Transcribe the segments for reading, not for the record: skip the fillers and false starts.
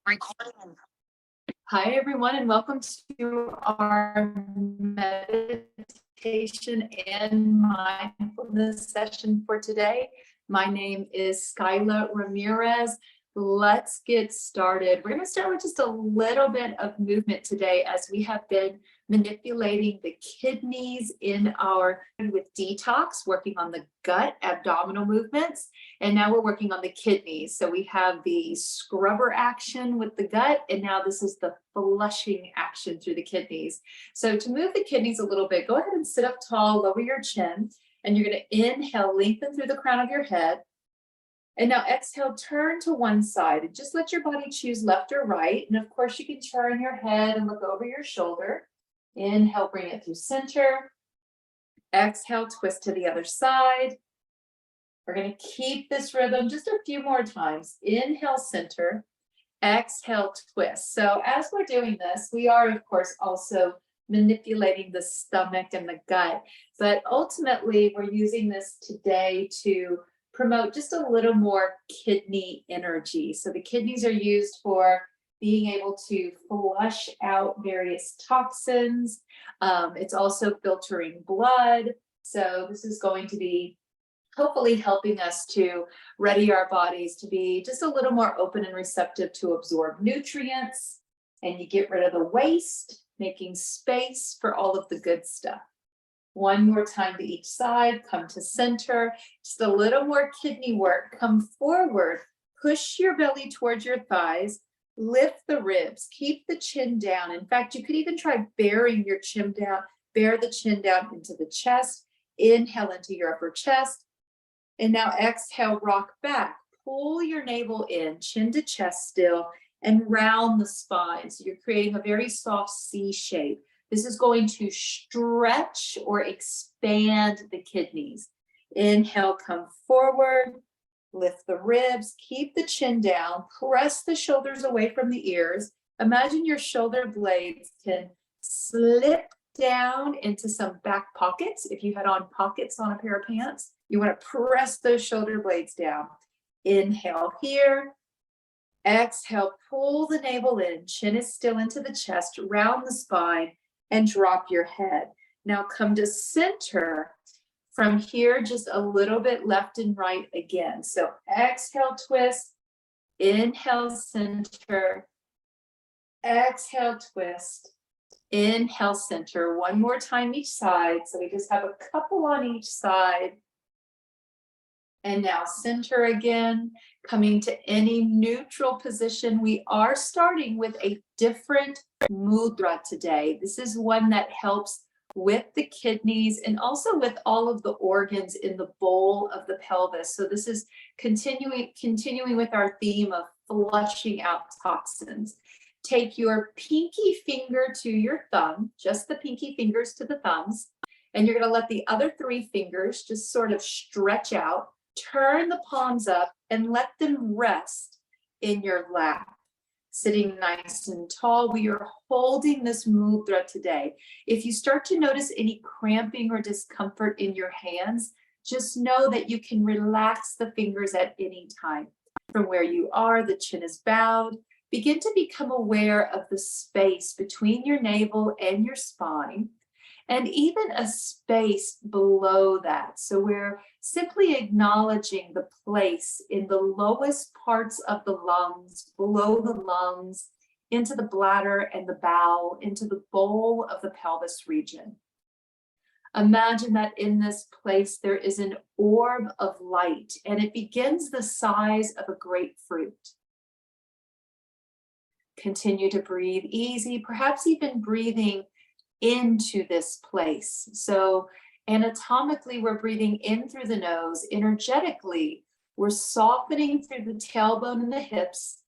Recording. Hi, everyone, and welcome to our meditation and mindfulness session for today. My name is Skyla Ramirez. Let's get started. We're going to start with just a little bit of movement today as we have been manipulating the kidneys with detox, working on the gut abdominal movements. And now we're working on the kidneys. So we have the scrubber action with the gut, and now this is the flushing action through the kidneys. So to move the kidneys a little bit, go ahead and sit up tall, lower your chin, and you're going to inhale, lengthen through the crown of your head. And now exhale, turn to one side, and just let your body choose left or right. And of course, you can turn your head and look over your shoulder. Inhale, bring it through center. Exhale, twist to the other side. We're going to keep this rhythm just a few more times. Inhale, center. Exhale, twist. So as we're doing this, we are, of course, also manipulating the stomach and the gut. But ultimately, we're using this today to promote just a little more kidney energy. So the kidneys are used for being able to flush out various toxins. It's also filtering blood. So this is going to be hopefully helping us to ready our bodies to be just a little more open and receptive to absorb nutrients. And you get rid of the waste, making space for all of the good stuff. One more time to each side, come to center, just a little more kidney work. Come forward, push your belly towards your thighs, lift the ribs, keep the chin down. In fact, you could even try bearing your chin down, bear the chin down into the chest, inhale into your upper chest. And now exhale, rock back, pull your navel in, chin to chest still, and round the spine. So you're creating a very soft C shape. This is going to stretch or expand the kidneys. Inhale, come forward, lift the ribs, keep the chin down, press the shoulders away from the ears. Imagine your shoulder blades can slip down into some back pockets. If you had on pockets on a pair of pants, you want to press those shoulder blades down. Inhale here. Exhale, pull the navel in, chin is still into the chest, round the spine, and drop your head. Now come to center. From here, just a little bit left and right again. So exhale, twist, inhale, center, exhale, twist, inhale, center. One more time each side. So we just have a couple on each side. And now center again, coming to any neutral position. We are starting with a different mudra today. This is one that helps with the kidneys and also with all of the organs in the bowl of the pelvis. So this is continuing with our theme of flushing out toxins. Take your pinky finger to your thumb, just the pinky fingers to the thumbs, and you're going to let the other three fingers just sort of stretch out. Turn the palms up and let them rest in your lap. Sitting nice and tall, we are holding this mudra today. If you start to notice any cramping or discomfort in your hands, just know that you can relax the fingers at any time. From where you are, the chin is bowed. Begin to become aware of the space between your navel and your spine, and even a space below that. So we're simply acknowledging the place in the lowest parts of the lungs, below the lungs, into the bladder and the bowel, into the bowl of the pelvis region. Imagine that in this place there is an orb of light, and it begins the size of a grapefruit. Continue to breathe easy, perhaps even breathing into this place. So anatomically, we're breathing in through the nose. Energetically, we're softening through the tailbone and the hips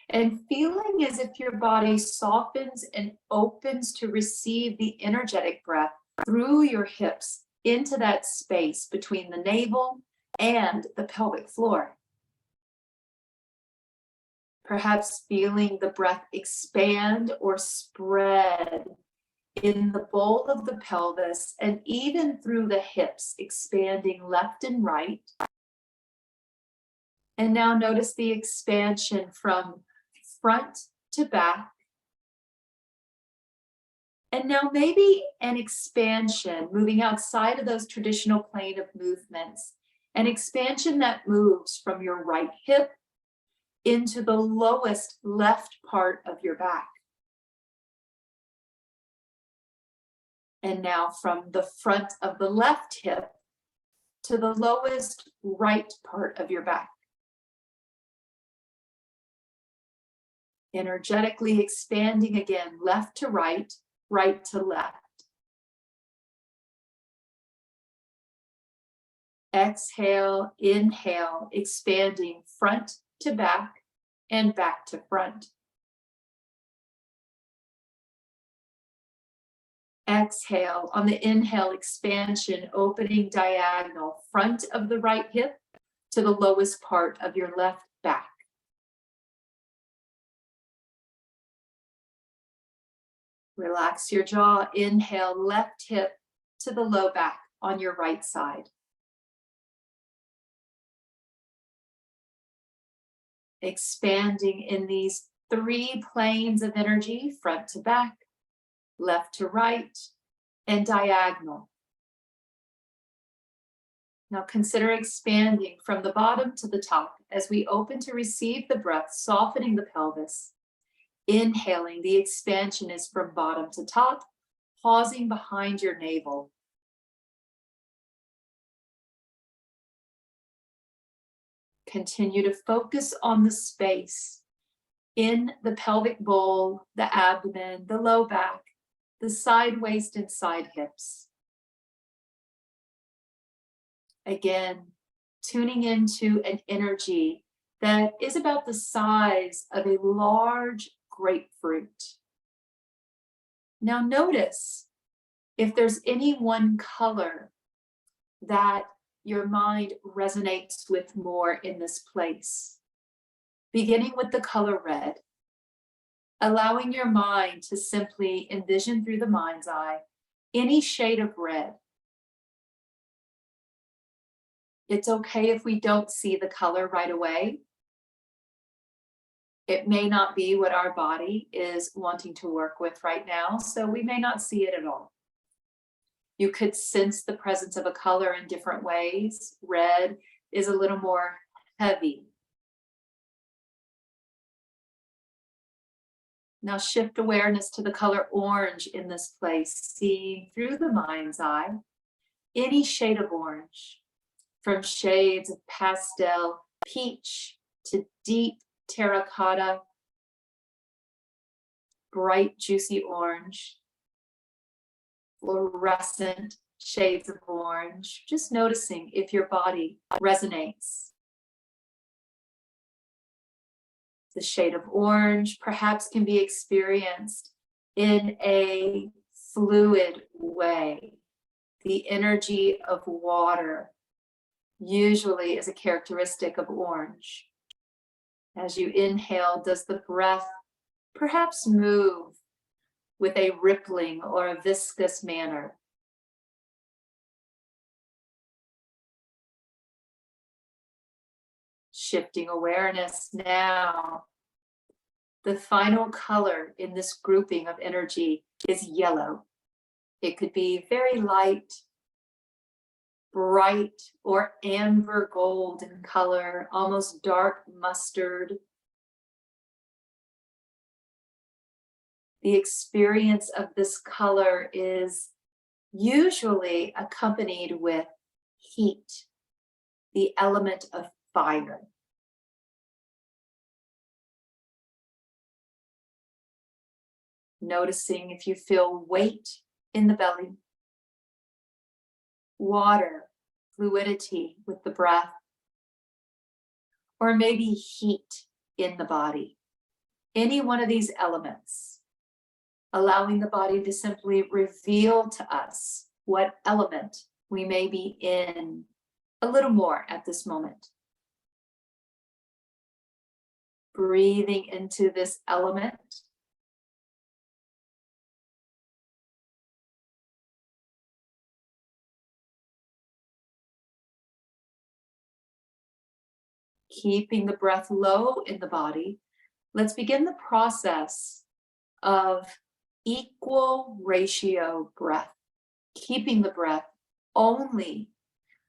and feeling as if your body softens and opens to receive the energetic breath through your hips into that space between the navel and the pelvic floor. Perhaps feeling the breath expand or spread in the bowl of the pelvis and even through the hips, expanding left and right. And now notice the expansion from front to back. And now maybe an expansion, moving outside of those traditional plane of movements, an expansion that moves from your right hip into the lowest left part of your back. And now from the front of the left hip to the lowest right part of your back. Energetically expanding again, left to right, right to left. Exhale, inhale, expanding front to back and back to front. Exhale, on the inhale, expansion, opening diagonal, front of the right hip to the lowest part of your left back. Relax your jaw, inhale, left hip to the low back on your right side. Expanding in these 3 planes of energy, front to back, left to right, and diagonal. Now consider expanding from the bottom to the top as we open to receive the breath, softening the pelvis. Inhaling, the expansion is from bottom to top, pausing behind your navel. Continue to focus on the space in the pelvic bowl, the abdomen, the low back, the side waist and side hips. Again, tuning into an energy that is about the size of a large grapefruit. Now notice if there's any one color that your mind resonates with more in this place. Beginning with the color red, allowing your mind to simply envision through the mind's eye any shade of red. It's okay if we don't see the color right away. It may not be what our body is wanting to work with right now, so we may not see it at all. You could sense the presence of a color in different ways. Red is a little more heavy. Now shift awareness to the color orange in this place, seeing through the mind's eye any shade of orange, from shades of pastel, peach to deep terracotta, bright juicy orange, fluorescent shades of orange, just noticing if your body resonates. The shade of orange perhaps can be experienced in a fluid way. The energy of water usually is a characteristic of orange. As you inhale, does the breath perhaps move with a rippling or a viscous manner? Shifting awareness now. The final color in this grouping of energy is yellow. It could be very light, bright, or amber gold in color, almost dark mustard. The experience of this color is usually accompanied with heat, the element of fire. Noticing if you feel weight in the belly, water, fluidity with the breath, or maybe heat in the body. Any one of these elements, allowing the body to simply reveal to us what element we may be in a little more at this moment. Breathing into this element. Keeping the breath low in the body, Let's begin the process of equal ratio breath, keeping the breath only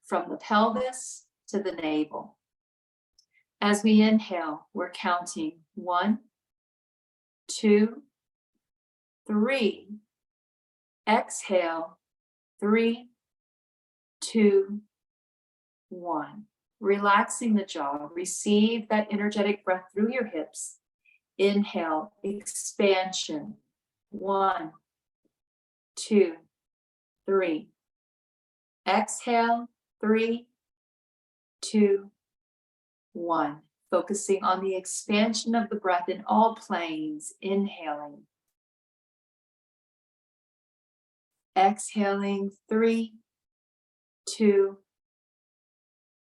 from the pelvis to the navel. As we inhale, we're counting 1, 2, 3. Exhale, 3, 2, 1. Relaxing the jaw. Receive that energetic breath through your hips. Inhale, expansion. 1, 2, 3. Exhale, 3, 2, 1. Focusing on the expansion of the breath in all planes. Inhaling. Exhaling, 3, 2,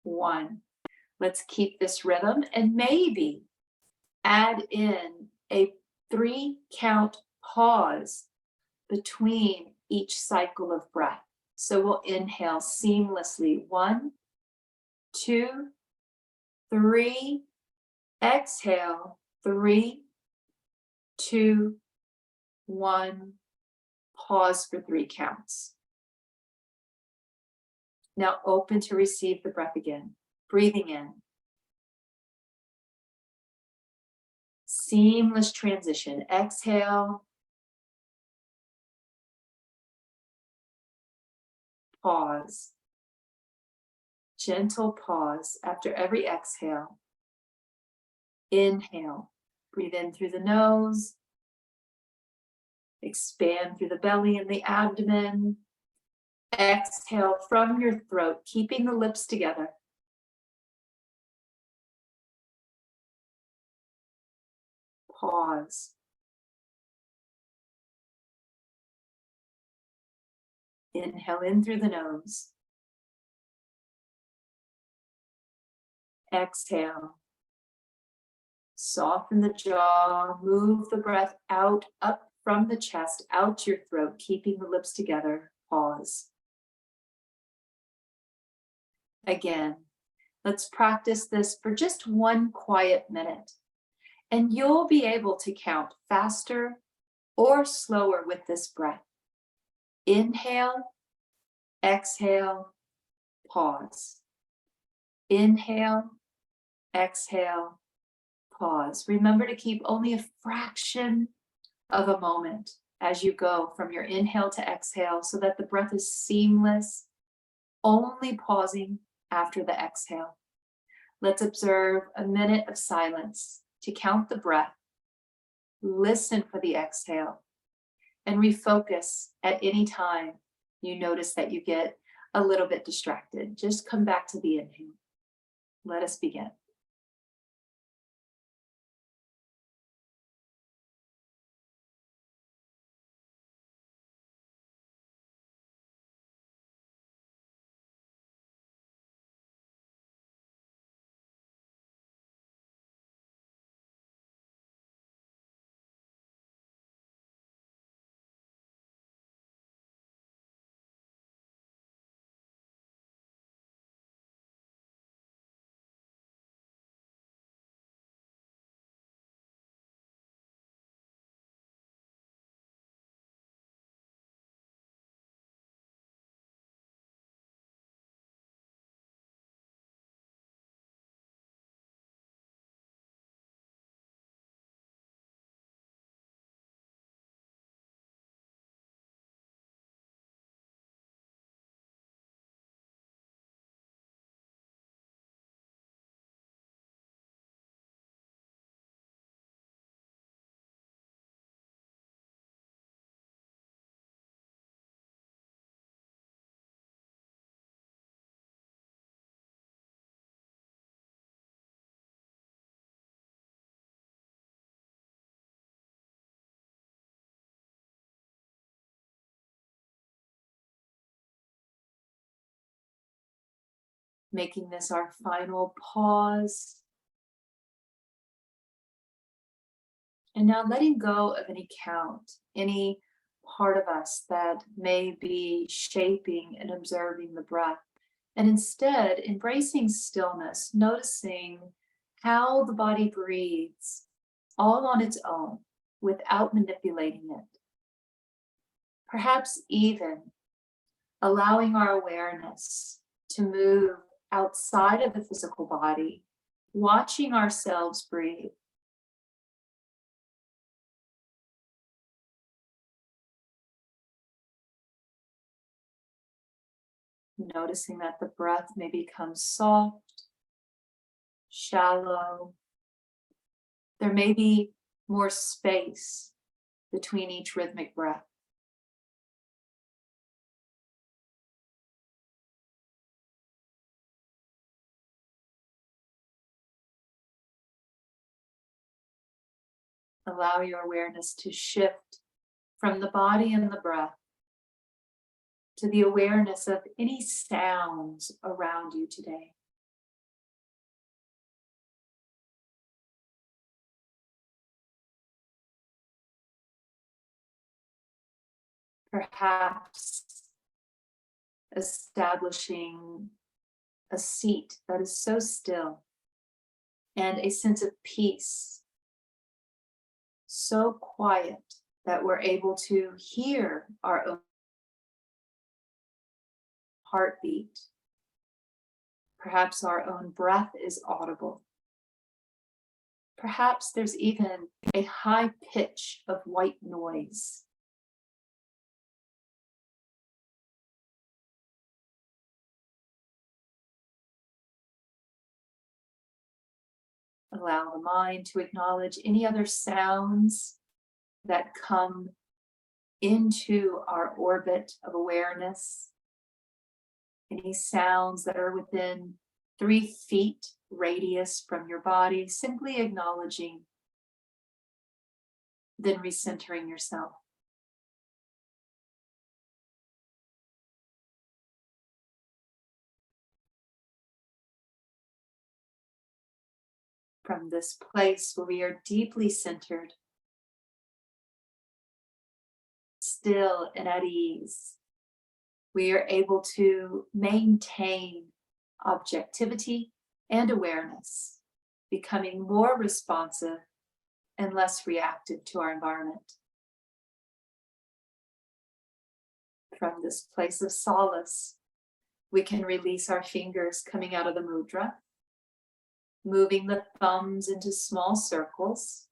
1. Let's keep this rhythm and maybe add in a 3-count pause between each cycle of breath. So we'll inhale seamlessly. 1, 2, 3. Exhale. 3, 2, 1. Pause for 3 counts. Now open to receive the breath again. Breathing in. Seamless transition. Exhale. Pause. Gentle pause after every exhale. Inhale. Breathe in through the nose. Expand through the belly and the abdomen. Exhale from your throat, keeping the lips together. Pause. Inhale in through the nose. Exhale. Soften the jaw, move the breath out, up from the chest, out your throat, keeping the lips together. Pause. Again, let's practice this for just 1 quiet minute, and you'll be able to count faster or slower with this breath. Inhale, exhale, pause. Inhale, exhale, pause. Remember to keep only a fraction of a moment as you go from your inhale to exhale so that the breath is seamless, only pausing after the exhale. Let's observe a minute of silence to count the breath, listen for the exhale, and refocus at any time you notice that you get a little bit distracted. Just come back to the inhale. Let us begin. Making this our final pause. And now letting go of any count, any part of us that may be shaping and observing the breath, and instead embracing stillness, noticing how the body breathes all on its own without manipulating it. Perhaps even allowing our awareness to move outside of the physical body, watching ourselves breathe. Noticing that the breath may become soft, shallow. There may be more space between each rhythmic breath. Allow your awareness to shift from the body and the breath to the awareness of any sounds around you today. Perhaps establishing a seat that is so still and a sense of peace, so quiet that we're able to hear our own heartbeat. Perhaps our own breath is audible. Perhaps there's even a high pitch of white noise. Allow the mind to acknowledge any other sounds that come into our orbit of awareness. Any sounds that are within 3 feet radius from your body, simply acknowledging, then recentering yourself. From this place where we are deeply centered, still and at ease, we are able to maintain objectivity and awareness, becoming more responsive and less reactive to our environment. From this place of solace, we can release our fingers coming out of the mudra, moving the thumbs into small circles,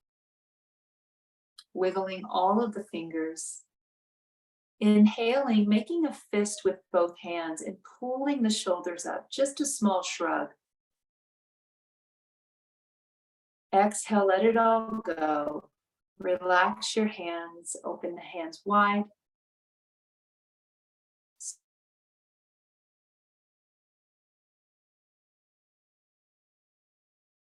wiggling all of the fingers, inhaling, making a fist with both hands and pulling the shoulders up, just a small shrug. Exhale, let it all go. Relax your hands, open the hands wide.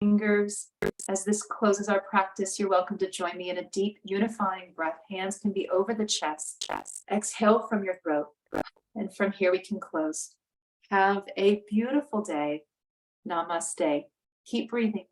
Fingers. As this closes our practice, you're welcome to join me in a deep unifying breath. Hands can be over the chest. Exhale from your throat. And from here we can close. Have a beautiful day. Namaste. Keep breathing.